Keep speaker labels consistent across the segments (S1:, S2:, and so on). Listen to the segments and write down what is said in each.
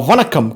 S1: വണക്കം.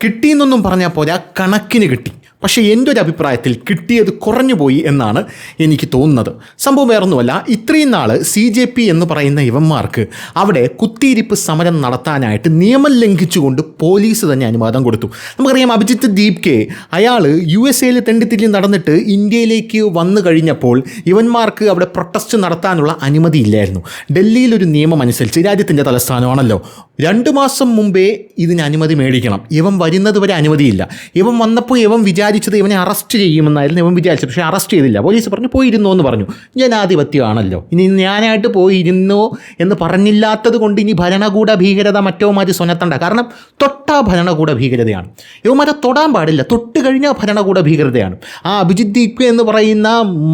S1: കിട്ടിയെന്നൊന്നും പറഞ്ഞാൽ പോരാ, കണക്കിന് കിട്ടി. പക്ഷേ എൻ്റെ ഒരു അഭിപ്രായത്തിൽ കിട്ടിയത് കുറഞ്ഞുപോയി എന്നാണ് എനിക്ക് തോന്നുന്നത്. സംഭവം വേറൊന്നുമല്ല, ഇത്രയും നാൾ CJP എന്ന് പറയുന്ന ഇവന്മാർക്ക് അവിടെ കുത്തിയിരിപ്പ് സമരം നടത്താനായിട്ട് നിയമം ലംഘിച്ചുകൊണ്ട് പോലീസ് തന്നെ അനുവാദം കൊടുത്തു. നമുക്കറിയാം, അഭിജിത്ത് ദീപ്കെ അയാൾ USA തെണ്ടിത്തിരി നടന്നിട്ട് ഇന്ത്യയിലേക്ക് വന്നു കഴിഞ്ഞപ്പോൾ ഇവന്മാർക്ക് അവിടെ പ്രൊട്ടസ്റ്റ് നടത്താനുള്ള അനുമതി ഇല്ലായിരുന്നു. ഡൽഹിയിലൊരു നിയമം അനുസരിച്ച്, രാജ്യത്തിൻ്റെ തലസ്ഥാനമാണല്ലോ, 2 മാസം മുമ്പേ ഇതിന് അനുമതി മേടിക്കണം. ഇവൻ വരുന്നത് വരെ അനുമതിയില്ല. ഇവൻ വന്നപ്പോൾ ഇവൻ വിചാരിച്ചത് ഇവനെ അറസ്റ്റ് ചെയ്യുമെന്നായിരുന്നു ഇവൻ വിചാരിച്ചത്. പക്ഷേ അറസ്റ്റ് ചെയ്തില്ല. പോലീസ് പറഞ്ഞു പോയിരുന്നോ എന്ന് പറഞ്ഞു. ജനാധിപത്യമാണല്ലോ, ഇനി ഞാനായിട്ട് പോയിരുന്നോ എന്ന് പറഞ്ഞില്ലാത്തത് കൊണ്ട് ഇനി ഭരണകൂട ഭീകരത മറ്റോമാര് സ്വനത്തണ്ട. കാരണം തൊട്ടാ ഭരണകൂട ഭീകരതയാണ്. ഇവന്മാരെ തൊടാൻ പാടില്ല, തൊട്ട് കഴിഞ്ഞാൽ ഭരണകൂട ഭീകരതയാണ്. ആ അഭിജിത്ത് ദീപ് എന്ന് പറയുന്ന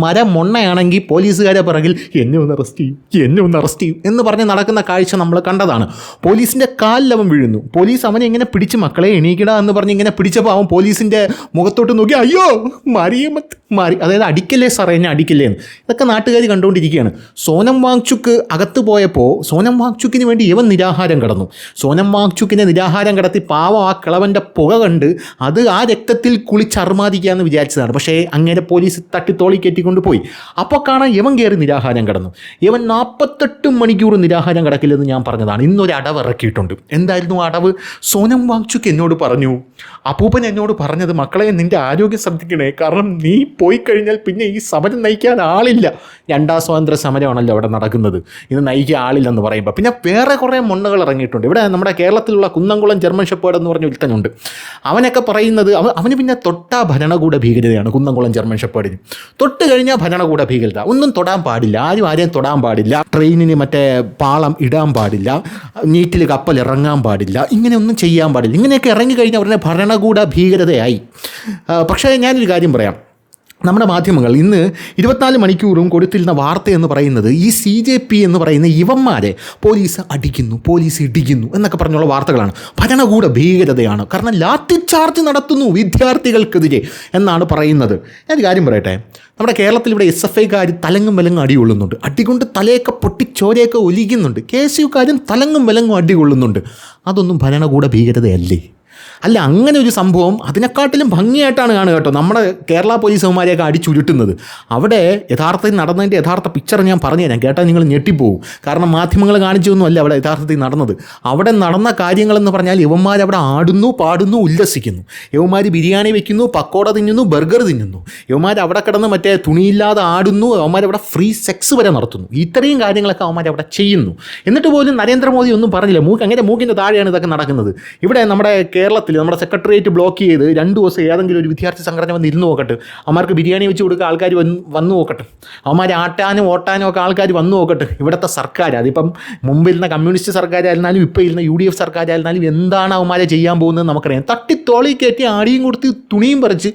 S1: മരമൊണ്ണയാണെങ്കിൽ പോലീസുകാരെ പിറകിൽ എന്നെ ഒന്ന് അറസ്റ്റ് ചെയ്യും എന്ന് പറഞ്ഞ് നടക്കുന്ന കാഴ്ച നമ്മൾ കണ്ടതാണ്. പോലീസിൻ്റെ കാലിൽ അവൻ വീഴുന്നു. പോലീസ് അവനെ ഇങ്ങനെ പിടിച്ച് മക്കളെ എണീക്കടാ എന്ന് പറഞ്ഞ് ഇങ്ങനെ പിടിച്ചപ്പോൾ അവൻ പോലീസിൻ്റെ മുഖത്തോട്ട് നോക്കി അയ്യോ മാറി, അതായത് അടിക്കല്ലേ സാറേ, എന്നെ അടിക്കല്ലേ എന്ന്. ഇതൊക്കെ നാട്ടുകാർ കണ്ടുകൊണ്ടിരിക്കുകയാണ്. സോനം വാങ്ചുക്ക് അകത്ത് പോയപ്പോൾ സോനം വാങ്ചുക്കിന് വേണ്ടി ഇവൻ നിരാഹാരം കിടന്നു. സോനം വാങ്ചുക്കിനെ നിരാഹാരം കിടത്തി പാവം ആ കിളവൻ്റെ പുക കണ്ട് അത് ആ രക്തത്തിൽ കുളിച്ചർമാദിക്കാമെന്ന് വിചാരിച്ചതാണ്. പക്ഷേ അങ്ങനെ പോലീസ് തട്ടിത്തോളി കയറ്റിക്കൊണ്ട് പോയി. അപ്പോൾ കാണാൻ ഇവൻ കയറി നിരാഹാരം കിടന്നു. ഇവൻ 48 മണിക്കൂർ നിരാഹാരം കിടക്കില്ലെന്ന് ഞാൻ പറഞ്ഞതാണ്. ഇന്നൊരു അടവ് ഇറക്കിയിട്ടുണ്ട്. എന്തായിരുന്നു അടവ്? സോനം വാങ്ചുക്ക് എന്നോട് പറഞ്ഞു, അപ്പൂപ്പൻ എന്നോട് പറഞ്ഞത്, മക്കളെ നിൻ്റെ ആരോഗ്യം ശ്രദ്ധിക്കണേ, കാരണം നീ പോയി കഴിഞ്ഞാൽ പിന്നെ ഈ സമരം നയിക്കാൻ ആളില്ല. 2ാം സ്വാതന്ത്ര്യ സമരമാണല്ലോ അവിടെ നടക്കുന്നത്, ഇത് നയിക്കാൻ ആളില്ലെന്ന് പറയുമ്പോൾ. പിന്നെ വേറെ കുറേ മൊണ്ണകൾ ഇറങ്ങിയിട്ടുണ്ട്. ഇവിടെ നമ്മുടെ കേരളത്തിലുള്ള കുന്നംകുളം ജർമ്മൻ ഷെപ്പേർഡ് എന്ന് പറഞ്ഞ ഒരുത്തനുണ്ട്. അവനൊക്കെ പറയുന്നത് അവന് പിന്നെ തൊട്ടാ ഭരണകൂട ഭീകരതയാണ്. കുന്നംകുളം ജർമ്മൻ ഷെപ്പേർഡിന് തൊട്ട് കഴിഞ്ഞാൽ ഭരണകൂട ഭീകരത. ഒന്നും തൊടാൻ പാടില്ല, ആരെയും തൊടാൻ പാടില്ല, ട്രെയിനിന് മറ്റേ പാളം ഇടാൻ പാടില്ല, നീറ്റിൽ കപ്പൽ ഇറങ്ങാൻ പാടില്ല, ഇങ്ങനെയൊന്നും ചെയ്യാൻ പാടില്ല. ഇങ്ങനെയൊക്കെ ഇറങ്ങിക്കഴിഞ്ഞാൽ അവരുടെ ഭരണകൂട ഭീകരതയായി. പക്ഷേ ഞാനൊരു കാര്യം പറയാം, നമ്മുടെ മാധ്യമങ്ങൾ ഇന്ന് 24 മണിക്കൂറും കൊടുത്തിരുന്ന വാർത്ത എന്ന് പറയുന്നത് ഈ CJP എന്ന് പറയുന്ന ഇവന്മാരെ പോലീസ് അടിക്കുന്നു, പോലീസ് ഇടിക്കുന്നു എന്നൊക്കെ പറഞ്ഞുള്ള വാർത്തകളാണ്. ഭരണകൂട ഭീകരതയാണ്, കാരണം ലാത്തി ചാർജ് നടത്തുന്നു വിദ്യാർത്ഥികൾക്കെതിരെ എന്നാണ് പറയുന്നത്. ഞാനൊരു കാര്യം പറയട്ടെ, നമ്മുടെ കേരളത്തിൽ ഇവിടെ SFIക്കാർ തലങ്ങും വിലങ്ങും അടികൊള്ളുന്നുണ്ട്. അടികൊണ്ട് തലയൊക്കെ പൊട്ടി ചോരയൊക്കെ ഒലിക്കുന്നുണ്ട്. KSUക്കാരും തലങ്ങും വിലങ്ങും അടികൊള്ളുന്നുണ്ട്. അതൊന്നും ഭരണകൂട ഭീകരതയല്ലേ? അല്ല, അങ്ങനെ ഒരു സംഭവം അതിനെക്കാട്ടിലും ഭംഗിയായിട്ടാണ് കാണുക കേട്ടോ നമ്മുടെ കേരള പോലീസുമാരെയൊക്കെ അടിച്ചുരുട്ടുന്നത്. അവിടെ യഥാർത്ഥത്തിൽ നടന്നതിൻ്റെ യഥാർത്ഥ പിക്ചർ ഞാൻ പറഞ്ഞു തരാം, കേട്ടാൽ നിങ്ങൾ ഞെട്ടിപ്പോവും. കാരണം മാധ്യമങ്ങൾ കാണിച്ചൊന്നുമല്ല അവിടെ യഥാർത്ഥത്തിൽ നടന്നത്. അവിടെ നടന്ന കാര്യങ്ങളെന്ന് പറഞ്ഞാൽ ഇവന്മാരവിടെ ആടുന്നു, പാടുന്നു, ഉല്ലസിക്കുന്നു. ഇവന്മാർ ബിരിയാണി വെക്കുന്നു, പക്കോട തിന്നുന്നു, ബർഗർ തിന്നുന്നു. ഇവന്മാർ അവിടെ കിടന്ന് മറ്റേ തുണിയില്ലാതെ ആടുന്നു. അവന്മാരവിടെ ഫ്രീ സെക്സ് വരെ നടത്തുന്നു. ഇത്രയും കാര്യങ്ങളൊക്കെ അവന്മാരവിടെ ചെയ്യുന്നു. എന്നിട്ട് പോലും നരേന്ദ്രമോദി ഒന്നും പറഞ്ഞില്ല. അങ്ങനെ മൂക്കിൻ്റെ താഴെയാണ് ഇതൊക്കെ നടക്കുന്നത്. ഇവിടെ നമ്മുടെ കേരളത്തിൽ നമ്മുടെ സെക്രട്ടേറിയറ്റ് ബ്ലോക്ക് ചെയ്ത് 2 ദിവസം ഏതെങ്കിലും ഒരു വിദ്യാർത്ഥി സംഘടന വന്ന് ഇരുന്ന് നോക്കട്ടെ. അവന്മാർക്ക് ബിരിയാണി വെച്ച് കൊടുക്കുക, ആൾക്കാർ വന്ന് നോക്കട്ടെ. അവന്മാർ ആട്ടാനും ഓട്ടാനും ഒക്കെ ആൾക്കാർ വന്ന് നോക്കട്ടെ. ഇവിടുത്തെ സർക്കാർ, അതിപ്പം മുമ്പിരുന്ന കമ്മ്യൂണിസ്റ്റ് സർക്കാരായിരുന്നാലും ഇപ്പോൾ ഇരുന്ന UDF സർക്കാരായിരുന്നാലും എന്താണ് അവന്മാരെ ചെയ്യാൻ പോകുന്നത് നമുക്കറിയാം. തട്ടിത്തോളി കയറ്റി ആടിയും കൊടുത്ത് തുണിയും പറിച്ച്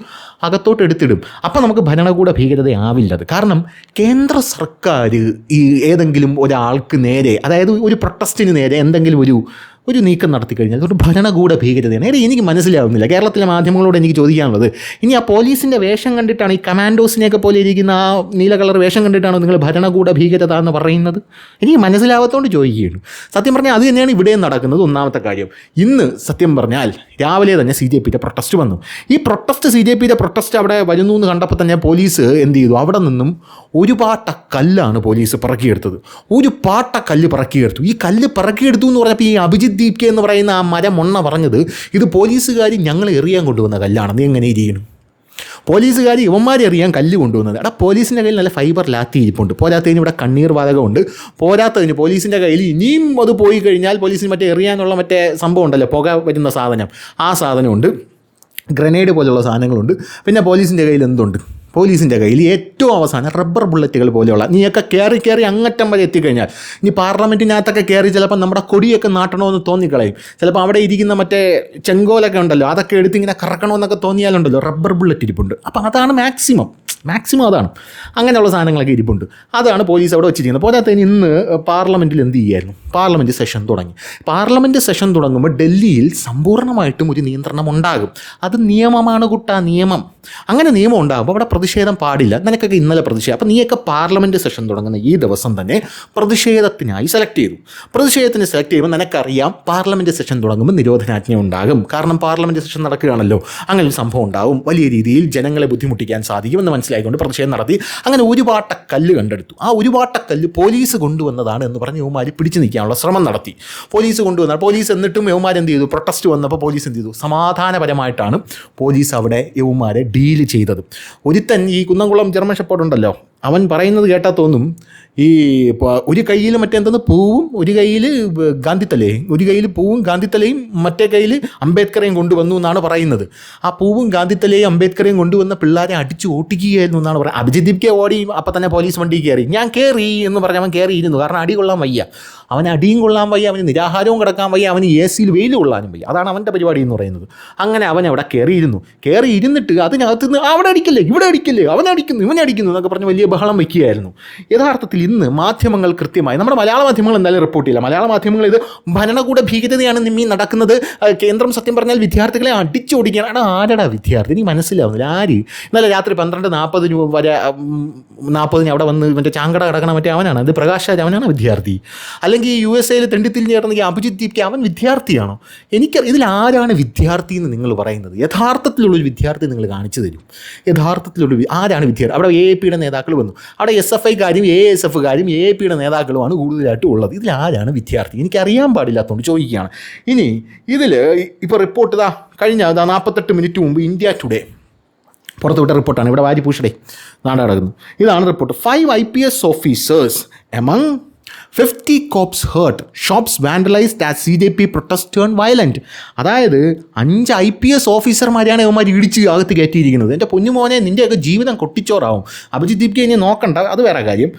S1: അകത്തോട്ട് എടുത്തിടും. അപ്പം നമുക്ക് ഭരണകൂട ഭീകരതയാവില്ലത്. കാരണം കേന്ദ്ര സർക്കാർ ഈ ഏതെങ്കിലും ഒരാൾക്ക് നേരെ, അതായത് ഒരു പ്രൊട്ടസ്റ്റിന് നേരെ എന്തെങ്കിലും ഒരു നീക്കം നടത്തി കഴിഞ്ഞാൽ അതൊരു ഭരണകൂട ഭീകരതയാണ്. എനിക്ക് മനസ്സിലാവുന്നില്ല. കേരളത്തിലെ മാധ്യമങ്ങളോട് എനിക്ക് ചോദിക്കാനുള്ളത്, ഇനി ആ പോലീസിൻ്റെ വേഷം കണ്ടിട്ടാണ്, ഈ കമാൻഡോസിനെയൊക്കെ പോലെ ഇരിക്കുന്ന ആ നീല കളർ വേഷം കണ്ടിട്ടാണോ നിങ്ങൾ ഭരണകൂട ഭീകരത എന്ന് പറയുന്നത്? എനിക്ക് മനസ്സിലാവാത്തതുകൊണ്ട് ചോദിക്കുകയാണ്. സത്യം പറഞ്ഞാൽ അത് തന്നെയാണ് ഇവിടെയും നടക്കുന്നത്. ഒന്നാമത്തെ കാര്യം, ഇന്ന് സത്യം പറഞ്ഞാൽ രാവിലെ തന്നെ CJPയുടെ പ്രൊട്ടസ്റ്റ് വന്നു. ഈ CJPയുടെ പ്രൊട്ടസ്റ്റ് അവിടെ വരുന്നു എന്ന് കണ്ടപ്പോൾ തന്നെ പോലീസ് എന്ത് ചെയ്തു? അവിടെ നിന്നും ഒരു പാട്ട കല്ലാണ് പോലീസ് പറക്കിയെടുത്തത്. ഒരു പാട്ട കല്ല് പറക്കിയെടുത്തു. ഈ കല്ല് പറക്കിയെടുത്തു എന്ന് പറഞ്ഞപ്പോൾ ഈ അഭിജിത്ത് ദീപ്കെ എന്ന് പറയുന്ന ആ മരമൊണ്ണ പറഞ്ഞത് ഇത് പോലീസുകാർ ഞങ്ങൾ എറിയാൻ കൊണ്ടുവന്ന കല്ലാണ്. നീ എങ്ങനെ ഇരിക്കണം? പോലീസുകാർ ഇവന്മാരെ എറിയാൻ കല്ല് കൊണ്ടുവന്നത്. എടാ, പോലീസിൻ്റെ കയ്യിൽ നല്ല ഫൈബർ ലാത്തി ഇരിപ്പുണ്ട്. പോരാത്തതിന് ഇവിടെ കണ്ണീർ വാതകമുണ്ട്. പോരാത്തതിന് പോലീസിൻ്റെ കയ്യിൽ ഇനിയും അത് പോയി കഴിഞ്ഞാൽ പോലീസിന് മറ്റേ എറിയാനുള്ള മറ്റേ സംഭവം ഉണ്ടല്ലോ, പുക വരുന്ന സാധനം, ആ സാധനമുണ്ട്. ഗ്രനേഡ് പോലെയുള്ള സാധനങ്ങളുണ്ട്. പിന്നെ പോലീസിൻ്റെ കയ്യിൽ എന്തുണ്ട്? പോലീസിൻ്റെ കയ്യിൽ ഏറ്റവും അവസാനം റബ്ബർ ബുള്ളറ്റുകൾ പോലെയുള്ള, നീയൊക്കെ കയറി അങ്ങറ്റം വരെ എത്തിക്കഴിഞ്ഞാൽ, ഇനി പാർലമെൻറ്റിനകത്തൊക്കെ കയറി ചിലപ്പോൾ നമ്മുടെ കൊടിയൊക്കെ നാട്ടണമെന്ന് തോന്നിക്കളയും. ചിലപ്പോൾ അവിടെ ഇരിക്കുന്ന മറ്റേ ചെങ്കോലൊക്കെ ഉണ്ടല്ലോ, അതൊക്കെ എടുത്തിങ്ങനെ കറക്കണമെന്നൊക്കെ തോന്നിയാലുണ്ടല്ലോ, റബ്ബർ ബുള്ളറ്റ് ഇരിപ്പുണ്ട്. അപ്പോൾ അതാണ് മാക്സിമം. മാക്സിമം അതാണ്. അങ്ങനെയുള്ള സാധനങ്ങളൊക്കെ ഇരിപ്പുണ്ട്. അതാണ് പോലീസ് അവിടെ വെച്ചിരിക്കുന്നത്. പോരാത്തതിന് ഇന്ന് പാർലമെൻറ്റിൽ എന്ത് ചെയ്യുമായിരുന്നു, പാർലമെൻറ്റ് സെഷൻ തുടങ്ങി. പാർലമെൻറ്റ് സെഷൻ തുടങ്ങുമ്പോൾ ഡൽഹിയിൽ സമ്പൂർണ്ണമായിട്ടും ഒരു നിയന്ത്രണം ഉണ്ടാകും. അത് നിയമമാണ് കുട്ടാ, നിയമം. അങ്ങനെ നിയമം ഉണ്ടാകുമ്പോൾ അവിടെ പ്രതിഷേധം പാടില്ല. നിനക്കൊക്കെ ഇന്നലെ പ്രതിഷേധം, അപ്പോൾ നീയൊക്കെ പാർലമെൻറ്റ് സെഷൻ തുടങ്ങുന്ന ഈ ദിവസം തന്നെ പ്രതിഷേധത്തിനായി സെലക്ട് ചെയ്തു. പ്രതിഷേധത്തിന് സെലക്ട് ചെയ്യുമ്പോൾ നിനക്കറിയാം പാർലമെൻറ്റ് സെഷൻ തുടങ്ങുമ്പോൾ നിരോധനാജ്ഞ ഉണ്ടാകും. കാരണം പാർലമെൻറ്റ് സെഷൻ നടക്കുകയാണല്ലോ, അങ്ങനെ ഒരു സംഭവം ഉണ്ടാവും, വലിയ രീതിയിൽ ജനങ്ങളെ ബുദ്ധിമുട്ടിക്കാൻ സാധിക്കുമെന്ന് മനസ്സിലാക്കിക്കൊണ്ട് പ്രതിഷേധം നടത്തി. അങ്ങനെ ഒരു വാട്ടക്കല്ല് കണ്ടെടുത്തു. ആ ഒരു വാട്ടക്കല്ല് പോലീസ് കൊണ്ടുവന്നതാണ് എന്ന് പറഞ്ഞ് യുവമാർ പിടിച്ചു നിൽക്കാനുള്ള ശ്രമം നടത്തി. പോലീസ് കൊണ്ടുവന്നാൽ പോലീസ് എന്നിട്ടും യുവമാർ എന്ത് ചെയ്തു, പ്രൊട്ടസ്റ്റ് വന്നപ്പോൾ പോലീസ് എന്ത് ചെയ്തു, സമാധാനപരമായിട്ടാണ് പോലീസ് അവിടെ യുവമാരെ ഡീൽ ചെയ്തത്. ഒരുത്തൻ ഈ കുന്നംകുളം ജർമ്മൻ ഷെപ്പേർഡ് ഉണ്ടല്ലോ, അവൻ പറയുന്നത് കേട്ടാൽ തോന്നും ഈ ഒരു കയ്യിൽ മറ്റെന്തെന്ന് പൂവും, ഒരു കയ്യിൽ ഗാന്ധിത്തലയും, ഒരു കയ്യിൽ പൂവും ഗാന്ധിത്തലയും മറ്റേ കയ്യിൽ അംബേദ്കറേയും കൊണ്ടുവന്നു എന്നാണ് പറയുന്നത്. ആ പൂവും ഗാന്ധിത്തലയും അംബേദ്കറേയും കൊണ്ടുവന്ന പിള്ളേരെ അടിച്ച് ഓട്ടിക്കുകയായിരുന്നു എന്നാണ് പറയുന്നത്. അഭിജിത് ദീപ്കെ ഓടി, അപ്പം തന്നെ പോലീസ് വണ്ടി കയറി. ഞാൻ കയറി എന്ന് പറഞ്ഞ് അവൻ കയറിയിരുന്നു. കാരണം അടി കൊള്ളാൻ വയ്യ, അവന് അടിയും കൊള്ളാൻ വയ്യ, അവന് നിരാഹാരവും കിടക്കാൻ വയ്യ, അവന് എ സിയിൽ വെയിൽ കൊള്ളാനും വയ്യ. അതാണ് അവൻ്റെ പരിപാടി എന്ന് പറയുന്നത്. അങ്ങനെ അവൻ അവിടെ കയറിയിരുന്നിട്ട് അതിനകത്ത് നിന്ന് അവിടെ അടിക്കില്ലേ, ഇവിടെ അടിക്കില്ലേ, അവനടിക്കുന്നു ഇവനടിക്കുന്നു എന്നൊക്കെ പറഞ്ഞ് വലിയ ബഹളം വയ്ക്കുകയായിരുന്നു. യഥാർത്ഥത്തിൽ ഇന്ന് മാധ്യമങ്ങൾ കൃത്യമായി, നമ്മുടെ മലയാള മാധ്യമങ്ങൾ എന്തായാലും റിപ്പോർട്ട് ചെയ്യില്ല. മലയാള മാധ്യമങ്ങൾ ഇത് ഭരണകൂട ഭീകരതയാണ് നിമ്മി നടക്കുന്നത്, കേന്ദ്രം സത്യം പറഞ്ഞാൽ വിദ്യാർത്ഥികളെ അടിച്ചോടിക്കുകയാണ്. ആരടാ വിദ്യാർത്ഥി, എനിക്ക് മനസ്സിലാവുന്നില്ല. ആര് ഇന്നലെ രാത്രി 12:40 വരെ 40 അവിടെ വന്ന് മറ്റേ ചാങ്കട കിടക്കണം മറ്റേ അവനാണ്, അത് പ്രകാശ് രാജ്, അവനാണ് വിദ്യാർത്ഥി. അല്ലെങ്കിൽ USA തെണ്ടിത്തിരിഞ്ഞ് ചേർന്നെങ്കിൽ അഭിജിത് ദീപ്കെ, അവൻ വിദ്യാർത്ഥിയാണോ? ഇതിൽ ആരാണ് വിദ്യാർത്ഥി എന്ന് നിങ്ങൾ പറയുന്നത്? യഥാർത്ഥത്തിലുള്ളൊരു വിദ്യാർത്ഥി നിങ്ങൾ കാണിച്ചു തരും. ആരാണ് വിദ്യാർത്ഥി? അവിടെ AAPയുടെ നേതാക്കൾ വന്നു, അവിടെ SFIക്കാരും ASFകാരും AAPയുടെ നേതാക്കളുമാണ് കൂടുതലായിട്ടും ഉള്ളത്. ഇതിലാരാണ് വിദ്യാർത്ഥി? എനിക്കറിയാൻ പാടില്ലാത്തതുകൊണ്ട് ചോദിക്കുകയാണ്. ഇനി ഇതിൽ ഇപ്പോൾ റിപ്പോർട്ട് കഴിഞ്ഞ 48 മിനിറ്റ് മുമ്പ് ഇന്ത്യ ടുഡേ പുറത്തുവിട്ട റിപ്പോർട്ടാണ്. ഇവിടെ വാരി പൂഷടേ നാട് നടക്കുന്നു. ഇതാണ് report. 5 IPS officers among 50 cops hurt, shops vandalized as CJP protest turned violent. അതായത് 5 IPS ഓഫീസർമാരെയാണ് ഇവന്മാർ ഇടിച്ച് അകത്ത് കയറ്റിയിരിക്കുന്നത്. എൻ്റെ പൊന്നുമോനെ, നിൻ്റെയൊക്കെ ജീവിതം കൊട്ടിച്ചോറാവും. അഭിജിത് ദീപ്കെ ഇനി നോക്കണ്ട, അത് വേറെ കാര്യം.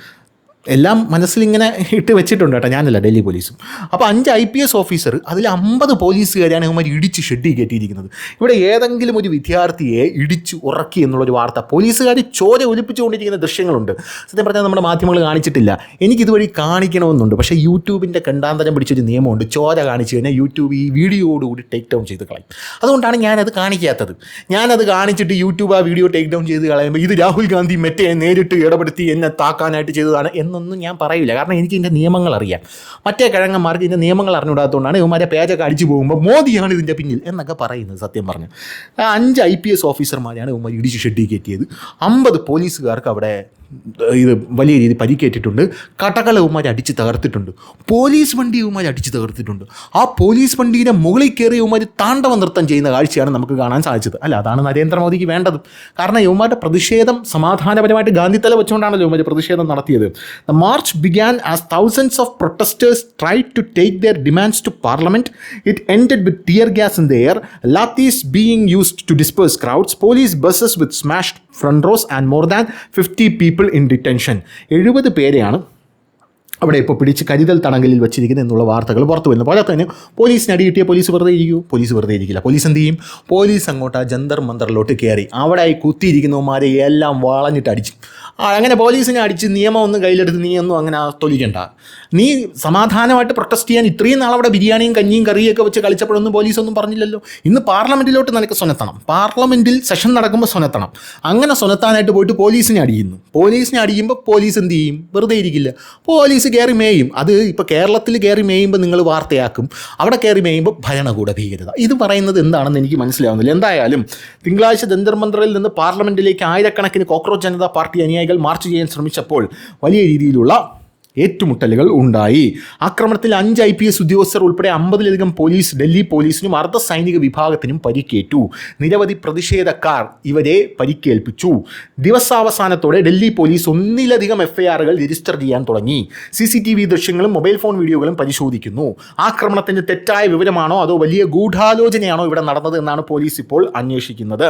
S1: എല്ലാം മനസ്സിലിങ്ങനെ ഇട്ട് വെച്ചിട്ടുണ്ട് കേട്ടോ, ഞാനല്ല, ഡൽഹി പോലീസും. അപ്പോൾ 5 IPS ഓഫീസർ, അതിൽ 50 പോലീസുകാരാണ് ഇവന്മാർ ഇടിച്ച് ഷെഡിൽ കയറ്റിയിരിക്കുന്നത്. ഇവിടെ ഏതെങ്കിലും ഒരു വിദ്യാർത്ഥിയെ ഇടിച്ച് ഉറക്കി എന്നുള്ളൊരു വാർത്ത, പോലീസുകാർ ചോര ഒലിപ്പിച്ചുകൊണ്ടിരിക്കുന്ന ദൃശ്യങ്ങളുണ്ട്. സത്യം പറഞ്ഞാൽ നമ്മുടെ മാധ്യമങ്ങൾ കാണിച്ചിട്ടില്ല. എനിക്കിതുവഴി കാണിക്കണമെന്നുണ്ട്. പക്ഷേ യൂട്യൂബിൻ്റെ കണ്ടാന്തരം പിടിച്ചൊരു നിയമമുണ്ട്, ചോര കാണിച്ചു കഴിഞ്ഞാൽ യൂട്യൂബ് ഈ വീഡിയോയോടുകൂടി ടേക്ക് ഡൗൺ ചെയ്ത് കളയും. അതുകൊണ്ടാണ് ഞാനത് കാണിക്കാത്തത്. ഞാനത് കാണിച്ചിട്ട് യൂട്യൂബ് ആ വീഡിയോ ടേക്ക് ഡൗൺ ചെയ്ത് കളയുമ്പോൾ ഇത് രാഹുൽ ഗാന്ധി മറ്റേ നേരിട്ട് ഇടപെടുത്തി എന്നെ താക്കാനായിട്ട് ചെയ്തതാണ് എന്നൊന്നും ഞാൻ പറയില്ല. കാരണം എനിക്ക് ഇതിൻ്റെ നിയമങ്ങൾ അറിയാം. മറ്റേ കിഴങ്ങന്മാർക്ക് ഇതിൻ്റെ നിയമങ്ങൾ അറിഞ്ഞുകൂടാത്തതുകൊണ്ടാണ് ഇവന്മാരെ പേജൊക്കെ അടിച്ചു പോകുമ്പോൾ മോദിയാണ് ഇതിൻ്റെ പിന്നിൽ എന്നൊക്കെ പറയുന്നത്. സത്യം പറഞ്ഞു 5 IPS ഓഫീസർമാരെയാണ് ഇവന്മാർ ഇടിച്ച് ഷെഡിൽ കയറ്റിയത്. 50 പോലീസുകാർക്ക് അവിടെ ഇത് വലിയ രീതിയിൽ പരിക്കേറ്റിട്ടുണ്ട്. കടകൾ ഇവന്മാർ അടിച്ച് തകർത്തിട്ടുണ്ട്. പോലീസ് വണ്ടി ഇവന്മാർ അടിച്ച് തകർത്തിട്ടുണ്ട്. ആ പോലീസ് വണ്ടിയുടെ മുകളിൽ കയറി ഇവന്മാർ താണ്ഡവ നൃത്തം ചെയ്യുന്ന കാഴ്ചയാണ് നമുക്ക് കാണാൻ സാധിച്ചത്. അല്ല, അതാണ് നരേന്ദ്രമോദിക്ക് വേണ്ടത്. കാരണം ഇവന്മാരുടെ പ്രതിഷേധം സമാധാനപരമായിട്ട് ഗാന്ധിത്തല വെച്ചുകൊണ്ടാണല്ലോ ഇവന്മാർ പ്രതിഷേധം നടത്തിയത്. The march began as thousands of protesters tried to take their demands to parliament. It ended with tear gas in the air, lathis being used to disperse crowds, police buses with smashed front rows and more than 50 people in detention. 70 പേരെയാണ് അവിടെ ഇപ്പോൾ പിടിച്ച് കരുതൽ തടങ്കലിൽ വെച്ചിരിക്കുന്നത് എന്നുള്ള വാർത്തകൾ പുറത്തു വരുന്നു. പോലെ തന്നെ പോലീസിന് അടി കിട്ടിയ പോലീസ് വെറുതെ ഇരിക്കുമോ? പോലീസ് വെറുതെ ഇരിക്കില്ല. പോലീസ് എന്ത് ചെയ്യും? പോലീസ് അങ്ങോട്ട് ജന്തർ മന്ദറിലോട്ട് കയറി അവിടെ കുത്തിയിരിക്കുന്നവന്മാരെ എല്ലാം വളഞ്ഞിട്ട് അടിച്ചു. അങ്ങനെ പോലീസിനെ അടിച്ച് നിയമം ഒന്ന് കയ്യിലെടുത്ത് നീ ഒന്നും അങ്ങനെ തൊലിക്കണ്ട. നീ സമാധാനമായിട്ട് പ്രൊട്ടസ്റ്റ് ചെയ്യാൻ ഇത്രയും നാളവിടെ ബിരിയാണിയും കഞ്ഞിയും കറിയൊക്കെ വെച്ച് കളിച്ചപ്പോഴൊന്നും പോലീസൊന്നും പറഞ്ഞില്ലല്ലോ. ഇന്ന് പാർലമെൻറ്റിലോട്ട് നിനക്ക് സ്വനത്തണം, പാർലമെൻറ്റിൽ സെഷൻ നടക്കുമ്പോൾ സ്വനത്തണം. അങ്ങനെ സ്വനത്താനായിട്ട് പോയിട്ട് പോലീസിനെ അടിക്കുന്നു. പോലീസിനെ അടിക്കുമ്പോൾ പോലീസ് എന്ത് ചെയ്യും? വെറുതെ ഇരിക്കില്ല, പോലീസ് കയറി മേയും. അത് ഇപ്പോൾ കേരളത്തിൽ കയറി മേയുമ്പോൾ നിങ്ങൾ വാർത്തയാക്കും, അവിടെ കയറി മേയുമ്പോൾ ഭരണകൂട ഭീകരത. ഇത് പറയുന്നത് എന്താണെന്ന് എനിക്ക് മനസ്സിലാവുന്നില്ല. എന്തായാലും തിങ്കളാഴ്ച ജന്തർ മന്ദറിൽ നിന്ന് പാർലമെൻറ്റിലേക്ക് ആയിരക്കണക്കിന് കോക്രോച്ച് ജനതാ പാർട്ടി അനുയായികൾ മാർച്ച് ചെയ്യാൻ ശ്രമിച്ചപ്പോൾ വലിയ രീതിയിലുള്ള ഏറ്റുമുട്ടലുകൾ ഉണ്ടായി. ആക്രമണത്തിൽ 5 IPS ഉദ്യോഗസ്ഥർ ഉൾപ്പെടെ 50-ലധികം പോലീസ്, ഡൽഹി പോലീസിനും അർദ്ധ സൈനിക വിഭാഗത്തിനും പരിക്കേറ്റു. നിരവധി പ്രതിഷേധക്കാർ ഇവരെ പരിക്കേൽപ്പിച്ചു. ദിവസാവസാനത്തോടെ ഡൽഹി പോലീസ് 1-ലധികം FIRകൾ രജിസ്റ്റർ ചെയ്യാൻ തുടങ്ങി. CCTV ദൃശ്യങ്ങളും മൊബൈൽ ഫോൺ വീഡിയോകളും പരിശോധിക്കുന്നു. ആക്രമണത്തിൻ്റെ തെറ്റായ വിവരമാണോ അതോ വലിയ ഗൂഢാലോചനയാണോ ഇവിടെ നടന്നത് എന്നാണ് പോലീസ് ഇപ്പോൾ അന്വേഷിക്കുന്നത്.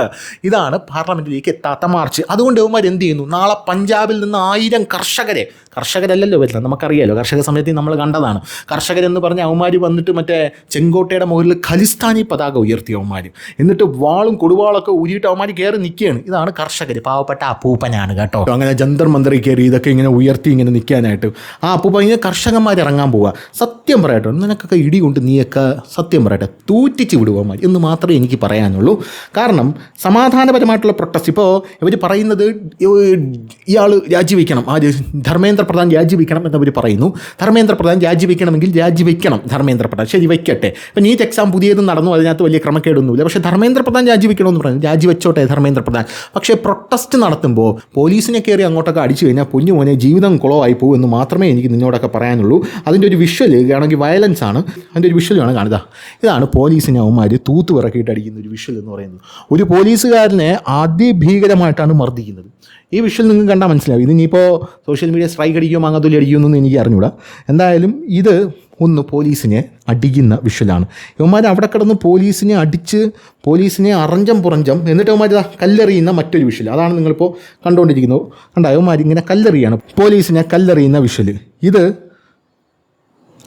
S1: ഇതാണ് പാർലമെൻറ്റിലേക്ക് എത്താത്ത മാർച്ച്. അതുകൊണ്ട് ഇവന്മാർ എന്ത് ചെയ്യുന്നു? നാളെ പഞ്ചാബിൽ നിന്ന് 1000 കർഷകരല്ലല്ലോ വരുന്നത്, പ്രദേശം നമുക്കറിയാലോ, കർഷക സമയത്ത് നമ്മൾ കണ്ടതാണ്. കർഷകരെന്ന് പറഞ്ഞ അവന്മാർ വന്നിട്ട് മറ്റേ ചെങ്കോട്ടയുടെ മുകളിൽ ഖലിസ്ഥാനി പതാക ഉയർത്തി അവന്മാർ, എന്നിട്ട് വാളും കൊടുവാളൊക്കെ ഊരിയിട്ട് അവന്മാർ കയറി നിൽക്കുകയാണ്. ഇതാണ് കർഷകർ, പാവപ്പെട്ട അപ്പൂപ്പനാണ് കേട്ടോ. അങ്ങനെ ജന്തർ മന്ത്രി കയറി ഇതൊക്കെ ഇങ്ങനെ ഉയർത്തി ഇങ്ങനെ നിൽക്കാനായിട്ട് ആ അപ്പൂപ്പ ഇങ്ങനെ കർഷകന്മാർ ഇറങ്ങാൻ പോവുക. സത്യം പറയട്ടോ, നിനക്കൊക്കെ ഇടി കൊണ്ട് നീയൊക്കെ സത്യം പറയട്ടെ തൂറ്റിച്ച് വിടുവന്മാർ എന്ന് മാത്രമേ എനിക്ക് പറയാനുള്ളൂ. കാരണം സമാധാനപരമായിട്ടുള്ള പ്രൊട്ടസ്റ്റ്, ഇപ്പോൾ ഇവർ പറയുന്നത് ഇയാൾ രാജിവെക്കണം, ധർമ്മേന്ദ്ര പ്രധാൻ രാജിവെക്കണം എന്നവർ പറയുന്നു. ധർമ്മേന്ദ്ര പ്രധാൻ രാജിവെക്കണമെങ്കിൽ രാജിവെക്കണം ധർമ്മേന്ദ്ര പ്രധാൻ, ശരി വയ്ക്കട്ടെ. ഇപ്പം നീറ്റ് എക്സാം പുതിയതും നടന്നു, അതിനകത്ത് വലിയ ക്രമക്കേടൊന്നുമില്ല. പക്ഷേ ധർമ്മേന്ദ്ര പ്രധാൻ രാജിവെക്കണമെന്ന് പറഞ്ഞു, രാജിവെച്ചോട്ടെ ധർമ്മേന്ദ്ര പ്രധാൻ. പക്ഷേ പ്രൊട്ടസ്റ്റ് നടത്തുമ്പോൾ പോലീസിനെ കയറി അങ്ങോട്ടൊക്കെ അടിച്ചു കഴിഞ്ഞാൽ പൊന്നു മോനെ ജീവിതം കുളമായി പോകും എന്ന് മാത്രമേ എനിക്ക് നിന്നോടൊക്കെ പറയാനുള്ളൂ. അതിൻ്റെ ഒരു വിഷ്വൽ ആണെങ്കിൽ വയലൻസ് ആണ്, അതിൻ്റെ ഒരു വിഷ്വലാണ് കാണുക. ഇതാണ് പോലീസിനെ അവന്മാർ തൂത്ത് വിറക്കിയിട്ട് അടിക്കുന്ന ഒരു വിഷ്വൽ എന്ന് പറയുന്നത്. ഒരു പോലീസുകാരനെ അതിഭീകരമായിട്ടാണ് മർദ്ദിക്കുന്നത്. ഈ വിഷ്വൽ നിങ്ങൾക്ക് കണ്ടാൽ മനസ്സിലാവും. ഇതിനിപ്പോൾ സോഷ്യൽ മീഡിയ സ്ട്രൈക്ക് അടിക്കുമോ മാങ്ങാത്തൊലി അടിക്കുമെന്നൊന്നും എനിക്ക് അറിഞ്ഞൂടാ. എന്തായാലും ഇത് ഒന്ന് പോലീസിനെ അടിക്കുന്ന വിഷ്വലാണ്. ഇവന്മാർ അവിടെ കിടന്ന് പോലീസിനെ അടിച്ച് പോലീസിനെ അറഞ്ചം പുറഞ്ചം, എന്നിട്ട് ഇവന്മാർ കല്ലെറിയുന്ന മറ്റൊരു വിഷ്വൽ, അതാണ് നിങ്ങളിപ്പോൾ കണ്ടുകൊണ്ടിരിക്കുന്നത്. കണ്ടോ, ഇവന്മാർ ഇങ്ങനെ കല്ലെറിയാണ്, പോലീസിനെ കല്ലെറിയുന്ന വിഷ്വൽ. ഇത്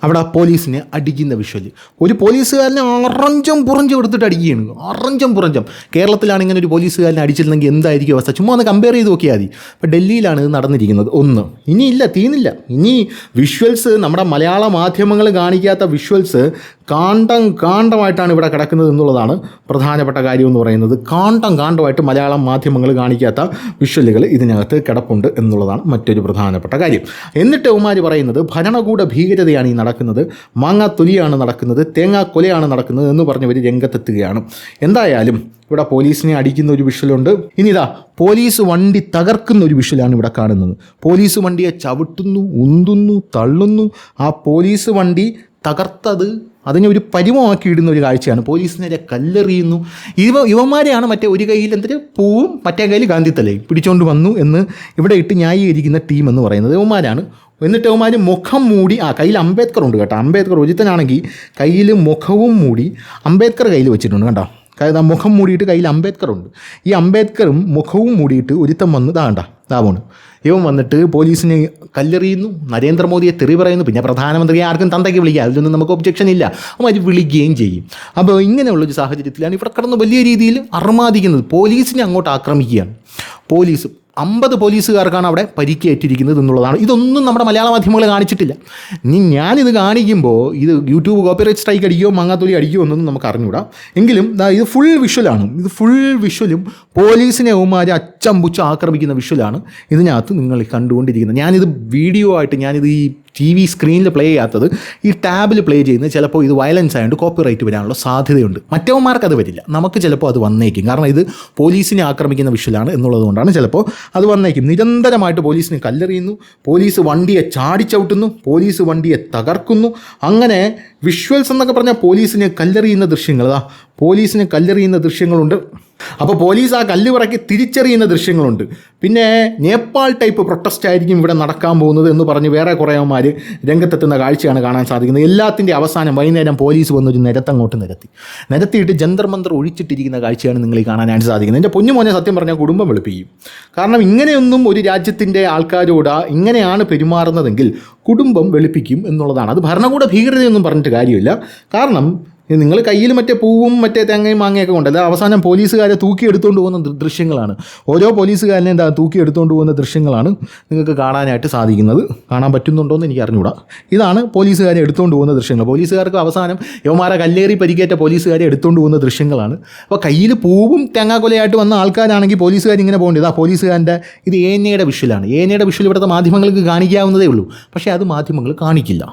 S1: അവിടെ പോലീസിനെ അടിക്കുന്ന വിഷ്വൽ. ഒരു പോലീസുകാരനെ അറഞ്ചം പുറഞ്ചം എടുത്തിട്ട് അടിക്കുകയാണ്, അറഞ്ചം പുറഞ്ചം. കേരളത്തിലാണ് ഇങ്ങനെ ഒരു പോലീസുകാരനെ അടിച്ചിരുന്നെങ്കിൽ എന്തായിരിക്കും അവസ്ഥ? ചുമ്മാ ഒന്ന് കമ്പയർ ചെയ്ത് നോക്കിയാൽ മതി. ഇപ്പോൾ ഡൽഹിയിലാണ് ഇത് നടന്നിരിക്കുന്നത്. ഒന്ന് ഇനിയില്ല, തീർന്നില്ല. ഇനി വിഷ്വൽസ്, നമ്മുടെ മലയാള മാധ്യമങ്ങൾ കാണിക്കാത്ത വിഷ്വൽസ് കാണ്ടമായിട്ടാണ് ഇവിടെ കിടക്കുന്നത് എന്നുള്ളതാണ് പ്രധാനപ്പെട്ട കാര്യം എന്ന് പറയുന്നത്. കാണ്ടമായിട്ട് മലയാളം മാധ്യമങ്ങൾ കാണിക്കാത്ത വിഷ്വലുകൾ ഇതിനകത്ത് കിടപ്പുണ്ട് എന്നുള്ളതാണ് മറ്റൊരു പ്രധാനപ്പെട്ട കാര്യം. എന്നിട്ട് ഉമാർ പറയുന്നത് ഭരണകൂട ഭീകരതയാണ് ഈ നടക്കുന്നത്, മാങ്ങാത്തൊലിയാണ് നടക്കുന്നത്, തേങ്ങാക്കൊലയാണ് നടക്കുന്നത് എന്ന് പറഞ്ഞവർ രംഗത്തെത്തുകയാണ്. എന്തായാലും ഇവിടെ പോലീസിനെ അടിക്കുന്ന ഒരു വിഷ്വലുണ്ട്. ഇനിതാ പോലീസ് വണ്ടി തകർക്കുന്ന ഒരു വിഷ്വലാണ് ഇവിടെ കാണുന്നത്. പോലീസ് വണ്ടിയെ ചവിട്ടുന്നു, ഉന്തുന്നു, തള്ളുന്നു. ആ പോലീസ് വണ്ടി തകർത്തത് അതിനെ ഒരു പരിമമാക്കി ഇടുന്ന ഒരു കാഴ്ചയാണ്. പോലീസിനെ കല്ലെറിയുന്നു. ഇവന്മാരെയാണ് മറ്റേ ഒരു കയ്യിൽ എന്തൊരു പൂവും മറ്റേ കയ്യിൽ ഗാന്ധിത്തലയും പിടിച്ചുകൊണ്ട് വന്നു എന്ന് ഇവിടെ ഇട്ട് ന്യായീകരിക്കുന്ന ടീം എന്ന് പറയുന്നത് ഇവന്മാരാണ്. എന്നിട്ട് അവന്മാർ മുഖം മൂടി, കയ്യിൽ അംബേദ്കർ ഉണ്ട് കേട്ടോ. അംബേദ്കർ ഒരുത്തനാണെങ്കിൽ കയ്യിൽ മുഖവും മൂടി അംബേദ്കർ കയ്യിൽ വെച്ചിട്ടുണ്ട് കേട്ടോ. മുഖം മൂടിയിട്ട് കയ്യിൽ അംബേദ്കർ ഉണ്ട്. ഈ അംബേദ്കറും മുഖവും മൂടിയിട്ട് ഒരുത്തം വന്ന് ദാവണ്. ഇവൻ വന്നിട്ട് പോലീസിനെ കല്ലെറിയുന്നു, നരേന്ദ്രമോദിയെ തെറി പറയുന്നു. പിന്നെ പ്രധാനമന്ത്രിയെ ആർക്കും തന്തയ്ക്ക് വിളിക്കുക, അതിലൊന്നും നമുക്ക് ഒബ്ജക്ഷൻ ഇല്ല. അവർ വിളിക്കുകയും ചെയ്യും. അപ്പോൾ ഇങ്ങനെയുള്ളൊരു സാഹചര്യത്തിലാണ് ഇവിടെ കിടന്ന് വലിയ രീതിയിൽ അർമാദിക്കുന്നത്. പോലീസിനെ അങ്ങോട്ട് ആക്രമിക്കുകയാണ്. 50 പോലീസുകാർക്കാണ് അവിടെ പരിക്കേറ്റിരിക്കുന്നത് എന്നുള്ളതാണ്. ഇതൊന്നും നമ്മുടെ മലയാള മാധ്യമങ്ങൾ കാണിച്ചിട്ടില്ല. ഞാനിത് കാണിക്കുമ്പോൾ ഇത് യൂട്യൂബ് കോപ്പിറൈറ്റ് സ്ട്രൈക്ക് അടിക്കുമോ മാങ്ങാത്തൊലി അടിക്കുമോ എന്നൊന്നും നമുക്ക് അറിഞ്ഞൂടാ. എങ്കിലും ഇത് ഫുൾ വിഷ്വലാണ്. ഇത് ഫുൾ വിഷ്വലും പോലീസിനെ അവന്മാർ അച്ചമ്പുച്ച് ആക്രമിക്കുന്ന വിഷ്വലാണ് ഇതിനകത്ത് നിങ്ങൾ കണ്ടുകൊണ്ടിരിക്കുന്നത്. ഞാനിത് വീഡിയോ ആയിട്ട് ഞാനിത് ഈ TV സ്ക്രീനിൽ പ്ലേ ചെയ്യാത്തത് ഈ ടാബിൽ പ്ലേ ചെയ്യുന്നത് ചിലപ്പോൾ ഇത് വയലൻസ് ആയതുകൊണ്ട് കോപ്പിറൈറ്റ് വരാനുള്ള സാധ്യതയുണ്ട്. മറ്റവന്മാർക്ക് അത് വരില്ല, നമുക്ക് ചിലപ്പോൾ അത് വന്നേക്കും. കാരണം ഇത് പോലീസിനെ ആക്രമിക്കുന്ന വിഷ്വലാണ് എന്നുള്ളത് കൊണ്ടാണ് ചിലപ്പോൾ അത് വന്നേക്കും. നിരന്തരമായിട്ട് പോലീസിനെ കല്ലെറിയുന്നു, പോലീസ് വണ്ടിയെ ചാടിച്ചവിട്ടുന്നു, പോലീസ് വണ്ടിയെ തകർക്കുന്നു. അങ്ങനെ വിഷ്വൽസ് എന്നൊക്കെ പറഞ്ഞാൽ പോലീസിനെ കല്ലെറിയുന്ന ദൃശ്യങ്ങൾ, പോലീസിനെ കല്ലെറിയുന്ന ദൃശ്യങ്ങളുണ്ട്. അപ്പോൾ പോലീസ് ആ കല്ല് പറക്കി തിരിച്ചറിയുന്ന ദൃശ്യങ്ങളുണ്ട്. പിന്നെ നേപ്പാൾ ടൈപ്പ് പ്രൊട്ടസ്റ്റ് ആയിരിക്കും ഇവിടെ നടക്കാൻ പോകുന്നത് എന്ന് പറഞ്ഞ് വേറെ കുറേമാർ രംഗത്തെത്തുന്ന കാഴ്ചയാണ് കാണാൻ സാധിക്കുന്നത്. എല്ലാത്തിൻ്റെ അവസാനം വൈകുന്നേരം പോലീസ് വന്നൊരു നിരത്തങ്ങോട്ട് നിരത്തിയിട്ട് ജന്തർ മന്ത്രം ഒഴിച്ചിട്ടിരിക്കുന്ന കാഴ്ചയാണ് നിങ്ങൾ ഈ കാണാനായിട്ട് സാധിക്കുന്നത്. എൻ്റെ പൊന്നുമോനെ സത്യം പറഞ്ഞാൽ കുടുംബം വെളുപ്പിക്കും. കാരണം ഇങ്ങനെയൊന്നും ഒരു രാജ്യത്തിൻ്റെ ആൾക്കാരോട് ഇങ്ങനെയാണ് പെരുമാറുന്നതെങ്കിൽ കുടുംബം വെളുപ്പിക്കും എന്നുള്ളതാണ്. അത് ഭരണകൂട ഭീകരതയൊന്നും പറഞ്ഞിട്ട് കാര്യമില്ല. കാരണം നിങ്ങൾ കയ്യിൽ മറ്റേ പൂവും മറ്റേ തേങ്ങയും മാങ്ങയൊക്കെ കൊണ്ടല്ല, അവസാനം പോലീസുകാരെ തൂക്കിയെടുത്തുകൊണ്ട് പോകുന്ന ദൃശ്യങ്ങളാണ്. ഓരോ പോലീസുകാരനെ തൂക്കിയെടുത്തുകൊണ്ട് പോകുന്ന ദൃശ്യങ്ങളാണ് നിങ്ങൾക്ക് കാണാനായിട്ട് സാധിക്കുന്നത്. കാണാൻ പറ്റുന്നുണ്ടോ എന്ന് എനിക്ക് അറിഞ്ഞുകൂടാ. ഇതാണ് പോലീസുകാരെ എടുത്തുകൊണ്ട് പോകുന്ന ദൃശ്യങ്ങൾ. പോലീസുകാർക്ക് അവസാനം യവന്മാരെ കല്ലേറി പരിക്കേറ്റ പോലീസുകാരെ എടുത്തുകൊണ്ട് പോകുന്ന ദൃശ്യങ്ങളാണ്. അപ്പോൾ കയ്യിൽ പൂവും തേങ്ങാക്കൊലയായിട്ട് വന്ന ആൾക്കാരാണെങ്കിൽ പോലീസുകാർ ഇങ്ങനെ പോകേണ്ടത്. ആ പോലീസുകാരൻ്റെ ഇത് ഏനയുടെ വിഷ്വലാണ്. ഏനയുടെ വിഷ്വൽ ഇവിടുത്തെ മാധ്യമങ്ങൾക്ക് കാണിക്കാവുന്നതേ ഉള്ളൂ. പക്ഷേ അത് മാധ്യമങ്ങൾ കാണിക്കില്ല.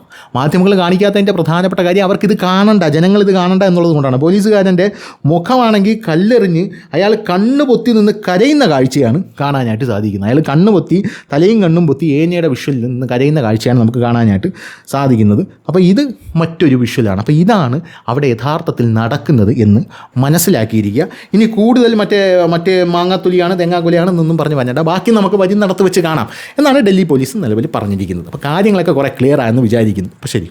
S1: മാധ്യമങ്ങൾ കാണിക്കാത്തതിൻ്റെ പ്രധാനപ്പെട്ട കാര്യം അവർക്കിത് കാണണ്ട, ജനങ്ങൾ ഇത് കാണണ്ട എന്നുള്ളത് കൊണ്ടാണ്. പോലീസുകാരൻ്റെ മുഖമാണെങ്കിൽ കല്ലെറിഞ്ഞ് അയാൾ കണ്ണ് പൊത്തി നിന്ന് കരയുന്ന കാഴ്ചയാണ് കാണാനായിട്ട് സാധിക്കുന്നത്. അയാൾ കണ്ണ് പൊത്തി തലയും കണ്ണും പൊത്തി ഏനയുടെ വിഷ്വലിൽ നിന്ന് കരയുന്ന കാഴ്ചയാണ് നമുക്ക് കാണാനായിട്ട് സാധിക്കുന്നത്. അപ്പോൾ ഇത് മറ്റൊരു വിഷ്വലാണ്. അപ്പോൾ ഇതാണ് അവിടെ യഥാർത്ഥത്തിൽ നടക്കുന്നത് എന്ന് മനസ്സിലാക്കിയിരിക്കുക. ഇനി കൂടുതൽ മറ്റേ മാങ്ങാത്തൊലിയാണ് തേങ്ങാക്കൊലയാണെന്നൊന്നും പറഞ്ഞ് വന്നിട്ട് ബാക്കി നമുക്ക് വരി നടത്ത് വെച്ച് കാണാം എന്നാണ് ഡൽഹി പോലീസ് നിലവിൽ പറഞ്ഞിരിക്കുന്നത്. അപ്പോൾ കാര്യങ്ങളൊക്കെ കുറേ ക്ലിയർ ആയെന്ന് വിചാരിക്കുന്നു. അപ്പോൾ ശരി.